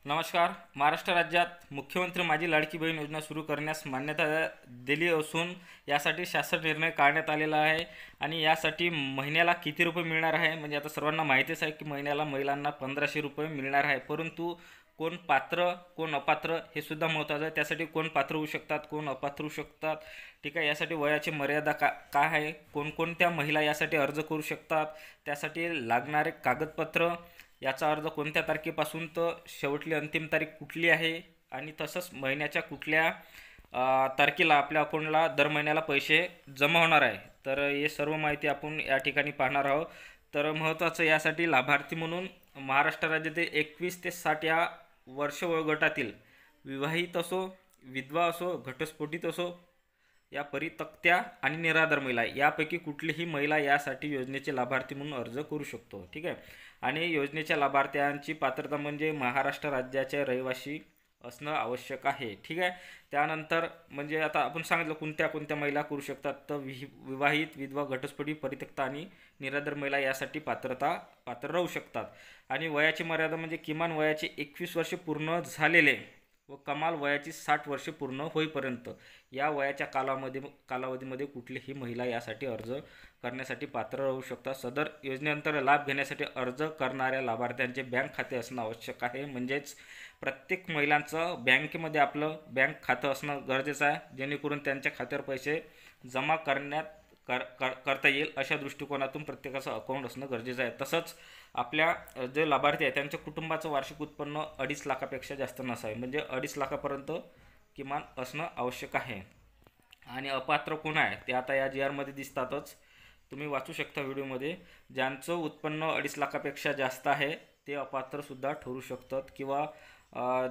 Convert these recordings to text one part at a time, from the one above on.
नमस्कार. महाराष्ट्र राज्यात मुख्यमंत्री माझी लाडकी बहीण योजना सुरू करण्यास मान्यता दिली असून यासाठी शासन निर्णय काढण्यात आलेला आहे. आणि यासाठी महिन्याला किती रुपये मिळणार आहे, म्हणजे आता सर्वांना माहितीच आहे की महिन्याला महिलांना 1500 रुपये मिळणार आहे. परंतु कोण पात्र कोण अपात्र हे सुद्धा महत्त्वाचं आहे. त्यासाठी कोण पात्र होऊ शकतात, कोण अपात्र होऊ शकतात, ठीक आहे. यासाठी वयाची मर्यादा काय आहे, कोणकोणत्या महिला यासाठी अर्ज करू शकतात, त्यासाठी लागणारे कागदपत्र, याचा अर्ज कोणत्या तारखेपासून तर शेवटली अंतिम तारीख कुठली आहे, आणि तसंच महिन्याच्या कुठल्या तारखेला आपल्या अकाउंटला दर महिन्याला पैसे जमा होणार आहे. तर हे सर्व माहिती आपण या ठिकाणी पाहणार आहोत. तर महत्त्वाचं यासाठी लाभार्थी म्हणून महाराष्ट्र राज्यातील 21 ते 60 या वर्ष वयोगटातील विवाहित असो, विधवा असो, घटस्फोटित असो, या परित्यक्त्या आणि निराधार महिला यापैकी कुठलीही महिला यासाठी योजनेचे लाभार्थी म्हणून अर्ज करू शकतो, ठीक आहे. आणि योजनेच्या लाभार्थ्यांची पात्रता म्हणजे महाराष्ट्र राज्याचे रहिवासी असणं आवश्यक आहे, ठीक आहे. त्यानंतर म्हणजे आता आपण सांगितलं कोणत्या कोणत्या महिला करू शकतात, तर विवाहित, विधवा, घटस्फोटित, परित्यक्ता आणि निराधार महिला यासाठी पात्र राहू शकतात. आणि वयाची मर्यादा म्हणजे किमान वयाचे 21 वर्षे पूर्ण झालेले व कमाल वयाची 60 वर्षे पूर्ण होईपर्यंत या वयाच्या कालावधीमध्ये कुठलीही महिला यासाठी अर्ज करण्यासाठी पात्र राहू शकतात. सदर योजनेअंतर्गत लाभ घेण्यासाठी अर्ज करणाऱ्या लाभार्थ्यांचे बँक खाते असणं आवश्यक आहे. म्हणजेच प्रत्येक महिलांचं बँकेमध्ये आपलं बँक खातं असणं गरजेचं आहे, जेणेकरून त्यांच्या खात्यावर पैसे जमा करता येईल अशा दृष्टिकोनातून प्रत्येकाचं अकाउंट असणं गरजेचं आहे. तसंच आपल्या जे लाभार्थी आहेत त्यांच्या कुटुंबाचं वार्षिक उत्पन्न 2.5 लाखापेक्षा जास्त नसावे, म्हणजे 2.5 लाखापर्यंत किमान असणं आवश्यक आहे. आणि अपात्र कोण आहे ते आता या GRमध्ये दिसतातच, तुम्ही वाचू शकता व्हिडिओमध्ये. ज्यांचं उत्पन्न 2.5 लाखापेक्षा जास्त आहे ते अपात्रसुद्धा ठरू शकतात, किंवा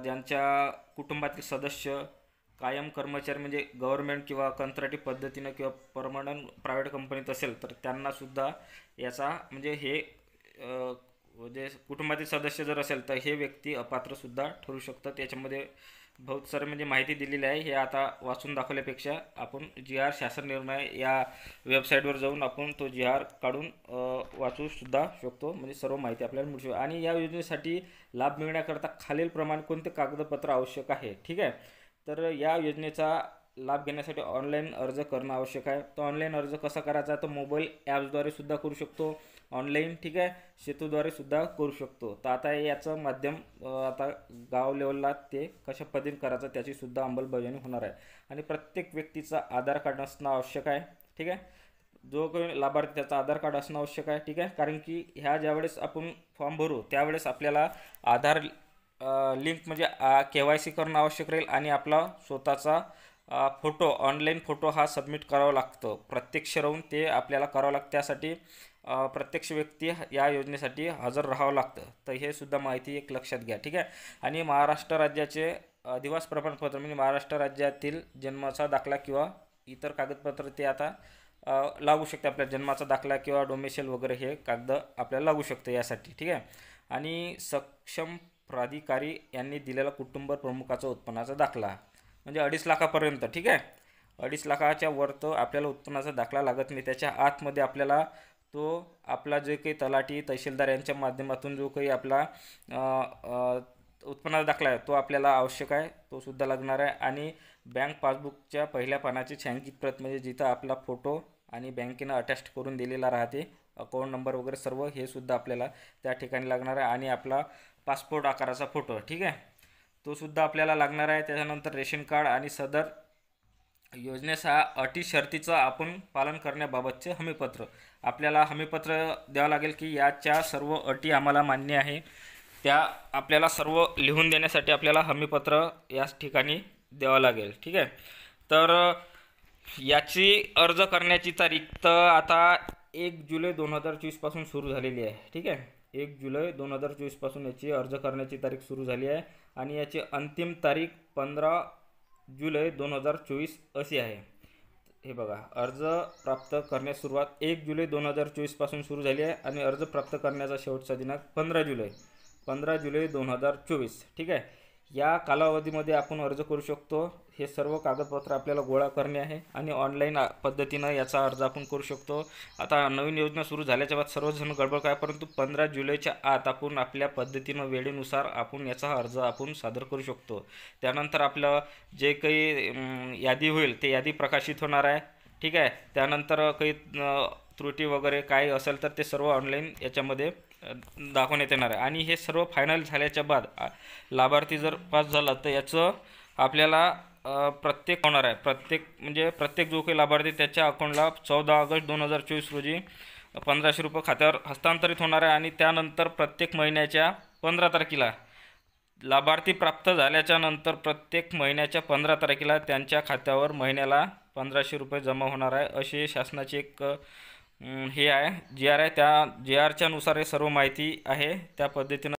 ज्यांच्या कुटुंबातील सदस्य कायम कर्मचारी म्हणजे गव्हर्नमेंट किंवा कंत्राटी पद्धतीनं किंवा परमनंट प्रायव्हेट कंपनीत असेल तर त्यांनासुद्धा याचा म्हणजे हे जे कुटुंबातील सदस्य जर असेल तर हे व्यक्ती अपात्रसुद्धा ठरू शकतात. याच्यामध्ये बहुत सारे म्हणजे माहिती दिलेली आहे. हे आता वाचून दाखवल्यापेक्षा आपण GR शासन निर्णय या वेबसाईटवर जाऊन आपण तो GR काढून वाचूसुद्धा शकतो, म्हणजे सर्व माहिती आपल्याला मिळू शकते. आणि या योजनेसाठी लाभ मिळण्याकरता खालीलप्रमाणे कोणते कागदपत्र आवश्यक आहे, ठीक आहे. तर या योजनेचा लाभ घेण्यासाठी ऑनलाईन अर्ज करणं आवश्यक आहे. तर ऑनलाईन अर्ज कसा करायचा, तर मोबाईल ॲप्सद्वारे सुद्धा करू शकतो ऑनलाईन, ठीक आहे. सेतूद्वारे सुद्धा करू शकतो. तर आता याचं माध्यम आता गाव लेवलला ते कशा पद्धतीने करायचं त्याची सुद्धा अंमलबजावणी होणार आहे. आणि प्रत्येक व्यक्तीचा आधार कार्ड असणं आवश्यक आहे, ठीक आहे. जो काही लाभार्थी त्याचा आधार कार्ड असणं आवश्यक आहे, ठीक आहे. कारण की ह्या ज्यावेळेस आपण फॉर्म भरू त्यावेळेस आपल्याला आधार लिंक म्हणजे KYC करणं आवश्यक राहील. आणि आपला स्वतःचा फोटो, ऑनलाईन फोटो हा सबमिट करावा लागतो, प्रत्यक्ष राहून ते आपल्याला करावं लागतं. त्यासाठी प्रत्यक्ष व्यक्ती या योजनेसाठी हजर राहावं लागतं. तर हे सुद्धा माहिती एक लक्षात घ्या, ठीक आहे. आणि महाराष्ट्र राज्याचे अधिवास प्रमाणपत्र म्हणजे महाराष्ट्र राज्यातील जन्माचा दाखला किंवा इतर कागदपत्र ते आता लागू शकते. आपल्या जन्माचा दाखला किंवा डोमेशियल वगैरे हे कागद आपल्याला लागू शकते यासाठी, ठीक आहे. आणि सक्षम प्राधिकारी यांनी दिलेला कुटुंब प्रमुखाचा उत्पन्नाचा दाखला म्हणजे 2.5 लाखापर्यंत, ठीक आहे. 2.5 लाखाच्या वर तर आपल्याला उत्पन्नाचा दाखला लागत नाही. त्याच्या आतमध्ये आपल्याला तो आपला जे काही तलाठी, तहसीलदार यांच्या माध्यमातून जो काही आपला उत्पन्नाचा दाखला आहे तो आपल्याला आवश्यक आहे, तो सुद्धा लागणार आहे. आणि बँक पासबुकच्या पहिल्या पानाची छायांकित प्रत म्हणजे जिथं आपला फोटो आणि बँकेनं अटॅच करून दिलेला राहते, अकाउंट नंबर वगैरे सर्व हे सुद्धा आपल्याला त्या ठिकाणी लागणार आहे. आणि आपला पासपोर्ट आकाराचा फोटो, ठीक आहे, तो सुद्धा आपल्याला लागणार आहे. त्याच्यानंतर रेशन कार्ड आणि सदर योजनेचा अटी शर्तीचं आपण पालन करण्याबाबतचे हमीपत्र, आपल्याला हमीपत्र द्यावं लागेल की याच्या सर्व अटी आम्हाला मान्य आहे, त्या आपल्याला सर्व लिहून देण्यासाठी आपल्याला हमीपत्र याच ठिकाणी द्यावं लागेल, ठीक आहे. तर याची अर्ज करण्याची तारीख तर आता 1 जुलै 2024 पासून सुरू झालेली आहे, ठीक आहे. 1 जुलै 2024 पासून याची अर्ज करण्याची तारीख सुरू झाली आहे. आणि याची अंतिम तारीख 15 जुलै 2024 अशी आहे. हे बघा, अर्ज प्राप्त करण्यास सुरुवात 1 जुलै 2024 पासून सुरू झाली आहे आणि अर्ज प्राप्त करण्याचा शेवटचा दिनांक 15 जुलै 2024, ठीक आहे. या कालावधीमध्ये आपण अर्ज करू शकतो. हे सर्व कागदपत्र आपल्याला गोळा करणे आहे आणि ऑनलाईन पद्धतीनं याचा अर्ज आपण करू शकतो. आता नवीन योजना सुरू झाल्याच्या बाद सर्वजण गडबड काय, परंतु 15 जुलैच्या आत आपण आपल्या पद्धतीनं वेळेनुसार आपण याचा अर्ज आपण सादर करू शकतो. त्यानंतर आपलं जे काही यादी होईल ते यादी प्रकाशित होणार आहे. ठीक आहे. त्यानंतर काही त्रुटी वगैरे काय असेल तर ते सर्व ऑनलाईन याच्यामध्ये दाखवण्यात येणार आहे. आणि हे सर्व फायनल झाल्याच्या बाद लाभार्थी जर पास झाला तर याचं आपल्याला प्रत्येक होणार आहे. प्रत्येक जो काही लाभार्थी त्याच्या अकाउंटला 14 ऑगस्ट 2024 रोजी 1500 रुपये खात्यावर हस्तांतरित होणार आहे. आणि त्यानंतर प्रत्येक महिन्याच्या 15 तारखेला लाभार्थी प्राप्त झाल्याच्या नंतर प्रत्येक महिन्याच्या 15 तारखेला त्यांच्या खात्यावर महिन्याला 1500 रुपये जमा होणार आहे. अशी शासनाची एक हे आहे, GR आहे. त्या GRच्या नुसार हे सर्व माहिती आहे. त्या पद्धतीनं